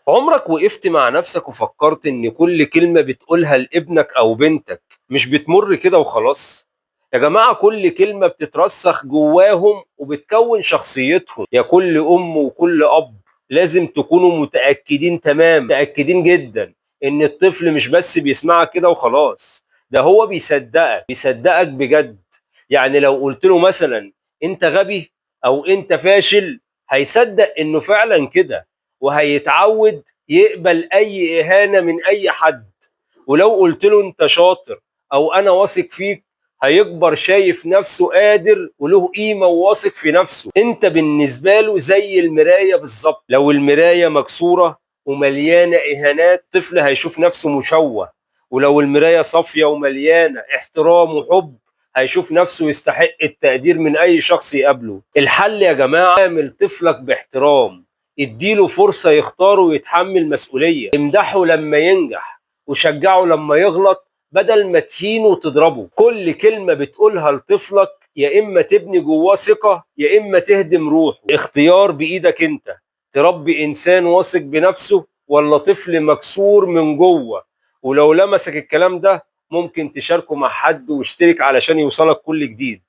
عمرك وقفت مع نفسك وفكرت إن كل كلمة بتقولها لابنك أو بنتك مش بتمر كده وخلاص؟ يا جماعة كل كلمة بتترسخ جواهم وبتكون شخصيتهم. يا كل أم وكل أب لازم تكونوا متأكدين متأكدين جدا إن الطفل مش بس بيسمعك كده وخلاص، ده هو بيصدقك بجد. يعني لو قلت له مثلا أنت غبي أو أنت فاشل، هيصدق إنه فعلا كده، وهيتعود يقبل أي إهانة من أي حد. ولو قلت له أنت شاطر أو أنا واثق فيك، هيكبر شايف نفسه قادر وله قيمة وواثق في نفسه. أنت بالنسبة له زي المراية بالظبط، لو المراية مكسورة ومليانة إهانات، طفل هيشوف نفسه مشوه. ولو المراية صافية ومليانة احترام وحب، هيشوف نفسه يستحق التقدير من أي شخص يقابله. الحل يا جماعة، عامل طفلك باحترام، اديله فرصة يختار ويتحمل مسؤولية، امدحه لما ينجح وشجعه لما يغلط، بدل ما تهينه وتضربه. كل كلمة بتقولها لطفلك يا إما تبني جواه ثقة يا إما تهدم روحه. اختيار بإيدك أنت، تربي إنسان واثق بنفسه ولا طفل مكسور من جوه. ولو لمسك الكلام ده، ممكن تشاركه مع حد واشترك علشان يوصلك كل جديد.